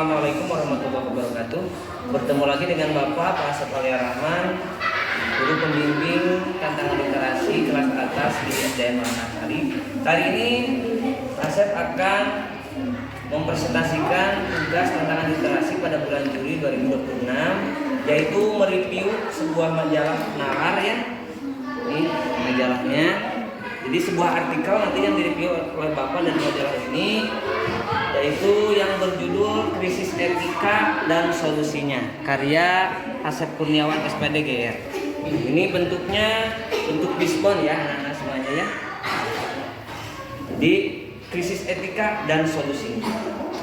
Assalamualaikum warahmatullahi wabarakatuh. Bertemu lagi dengan Bapak Pak Asep Alia Rahman, guru pembimbing tantangan literasi kelas atas di SDN Manasari. Kali ini Asep akan mempresentasikan tugas tantangan literasi pada bulan Juli 2026, yaitu mereview sebuah majalah nalar ya. Ini majalahnya. Jadi sebuah artikel nanti yang direview oleh Bapak dan majalah ini, yaitu yang berjudul Krisis Etika dan Solusinya, karya Asep Kurniawan SPD GR. Ini bentuknya bentuk diskon ya anak-anak semuanya ya. Jadi krisis etika dan solusinya.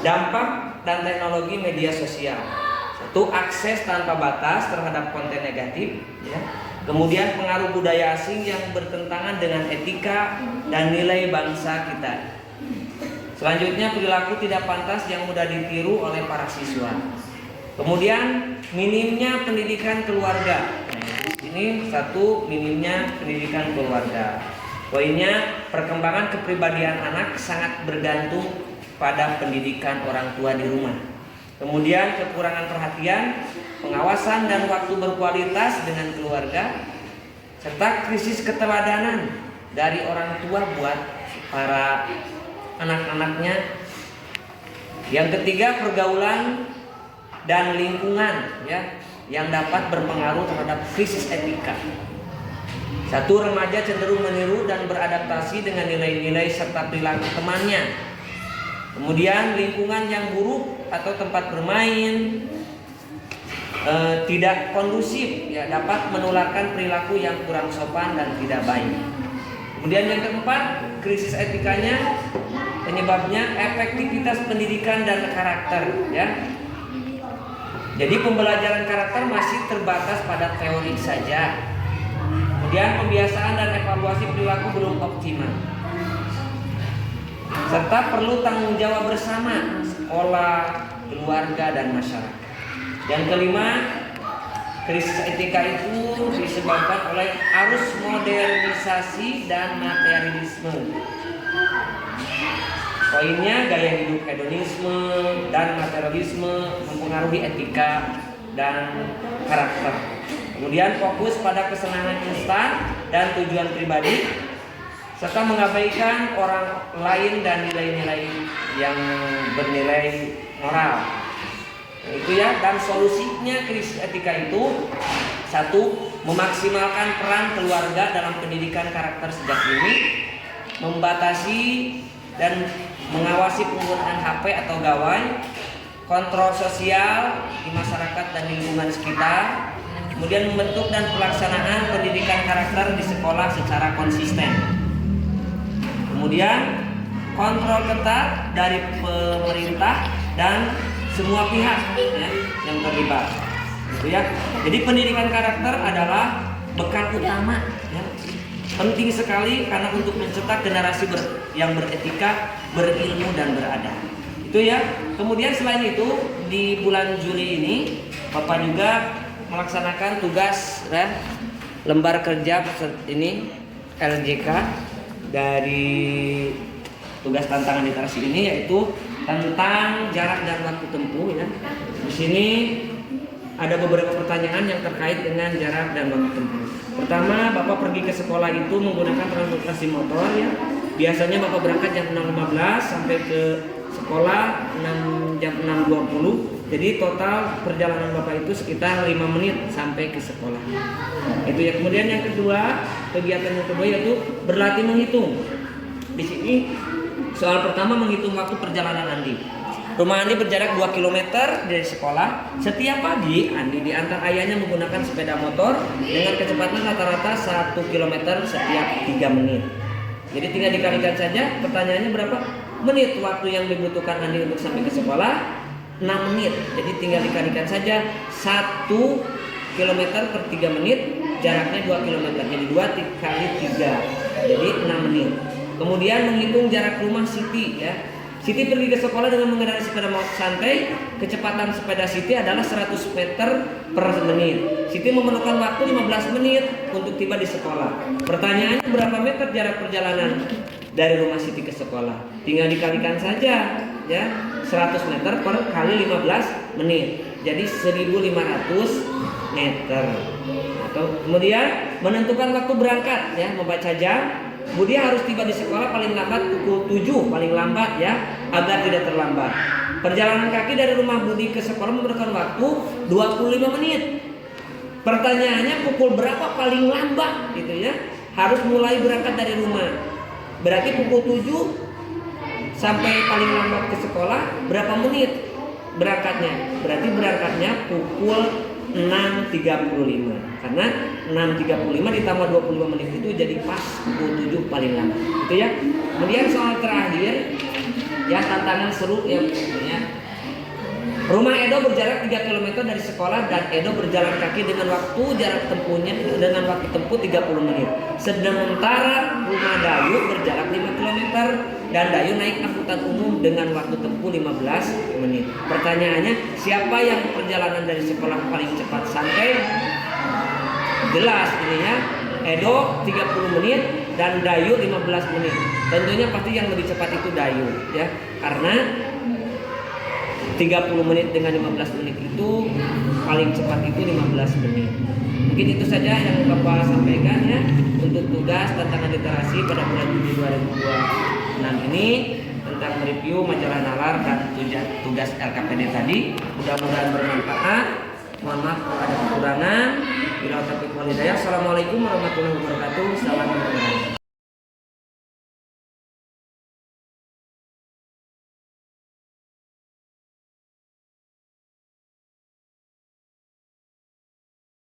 Dampak dan teknologi media sosial. Satu, akses tanpa batas terhadap konten negatif ya. Kemudian pengaruh budaya asing yang bertentangan dengan etika dan nilai bangsa kita. Selanjutnya, perilaku tidak pantas yang mudah ditiru oleh para siswa. Kemudian minimnya pendidikan keluarga. Ini satu, minimnya pendidikan keluarga. Poinnya, perkembangan kepribadian anak sangat bergantung pada pendidikan orang tua di rumah. Kemudian kekurangan perhatian, pengawasan dan waktu berkualitas dengan keluarga, serta krisis keteladanan dari orang tua buat para anak-anaknya. Yang ketiga, pergaulan dan lingkungan ya, yang dapat berpengaruh terhadap krisis etika. Satu, remaja cenderung meniru dan beradaptasi dengan nilai-nilai serta perilaku temannya. Kemudian lingkungan yang buruk atau tempat bermain tidak kondusif ya, dapat menularkan perilaku yang kurang sopan dan tidak baik. Kemudian yang keempat, krisis etikanya penyebabnya efektivitas pendidikan dan karakter ya. Jadi pembelajaran karakter masih terbatas pada teori saja. Kemudian pembiasaan dan evaluasi perilaku belum optimal. Serta perlu tanggung jawab bersama sekolah, keluarga dan masyarakat. Yang kelima, krisis etika itu disebabkan oleh arus modernisasi dan materialisme. Poinnya, gaya hidup hedonisme dan materialisme mempengaruhi etika dan karakter. Kemudian fokus pada kesenangan instan dan tujuan pribadi, serta mengabaikan orang lain dan nilai-nilai yang bernilai moral. Itu ya. Dan solusinya krisis etika itu, satu, memaksimalkan peran keluarga dalam pendidikan karakter sejak dini, membatasi dan mengawasi penggunaan HP atau gawai, kontrol sosial di masyarakat dan lingkungan sekitar, kemudian membentuk dan pelaksanaan pendidikan karakter di sekolah secara konsisten. Kemudian kontrol ketat dari pemerintah dan semua pihak ya, yang terlibat. Gitu ya. Jadi pendidikan karakter adalah bekal utama ya. Penting sekali karena untuk mencetak generasi yang beretika, berilmu dan beradab. Itu ya. Kemudian selain itu di bulan Juli ini Bapak juga melaksanakan tugas ya, lembar kerja ini LJK dari tugas tantangan literasi ini, yaitu tentang jarak dan waktu tempuh ya. Di sini ada beberapa pertanyaan yang terkait dengan jarak dan waktu tempuh. Pertama, Bapak pergi ke sekolah itu menggunakan transportasi motor ya. Biasanya Bapak berangkat jam 6.15 sampai ke sekolah jam 6.20. Jadi total perjalanan Bapak itu sekitar 5 menit sampai ke sekolah. Itu ya. Kemudian yang kedua, kegiatan yang kedua yaitu berlatih menghitung. Di sini soal pertama menghitung waktu perjalanan Andi. Rumah Andi berjarak 2 km dari sekolah. Setiap pagi Andi diantar ayahnya menggunakan sepeda motor dengan kecepatan rata-rata 1 km setiap 3 menit. Jadi tinggal dikalikan saja. Pertanyaannya berapa menit waktu yang dibutuhkan Andi untuk sampai ke sekolah? 6 menit. Jadi tinggal dikalikan saja 1 km per 3 menit, jaraknya 2 km. Jadi 2 kali 3. Jadi 6 menit. Kemudian menghitung jarak rumah Siti ya. Siti pergi ke sekolah dengan mengendarai sepeda motor santai. Kecepatan sepeda Siti adalah 100 meter per menit. Siti memerlukan waktu 15 menit untuk tiba di sekolah. Pertanyaannya, berapa meter jarak perjalanan dari rumah Siti ke sekolah? 30 tinggal dikalikan saja ya, 100 meter per kali 15 menit. Jadi 1500 meter. Atau kemudian menentukan waktu berangkat ya, membaca jam. Kemudian harus tiba di sekolah paling lambat pukul 7 paling lambat ya, agar tidak terlambat. Perjalanan kaki dari rumah Budi ke sekolah membutuhkan waktu 25 menit. Pertanyaannya pukul berapa paling lambat gitu ya? Harus mulai berangkat dari rumah. Berarti pukul 7 sampai paling lambat ke sekolah berapa menit berangkatnya? Berarti berangkatnya pukul 6.35. Karena 6.35 ditambah 25 menit itu jadi pas pukul 7 paling lama. Gitu ya. Kemudian soal terakhir ya, tantangan seru ya pokoknya. Rumah Edo berjarak 3 km dari sekolah dan Edo berjalan kaki dengan waktu jarak tempuhnya dengan waktu tempuh 30 menit. Sementara rumah Dayu berjarak 5 km dan Dayu naik angkutan umum dengan waktu tempuh 15 menit. Pertanyaannya, siapa yang perjalanan dari sekolah paling cepat sampai? Jelas ini ya, Edo 30 menit dan Dayu 15 menit. Tentunya pasti yang lebih cepat itu Dayu ya, karena 30 menit dengan 15 menit itu paling cepat itu 15 menit. Mungkin itu saja yang Bapak sampaikan ya untuk tugas tantangan literasi pada bulan Juli 2026 ini tentang mereview majalah Nalar dan tugas LKPD tadi. Mudah-mudahan bermanfaat. Mohon maaf kalau ada kekurangan. Bila taufiq wal hidayah. Assalamualaikum warahmatullahi wabarakatuh. Salam olahraga.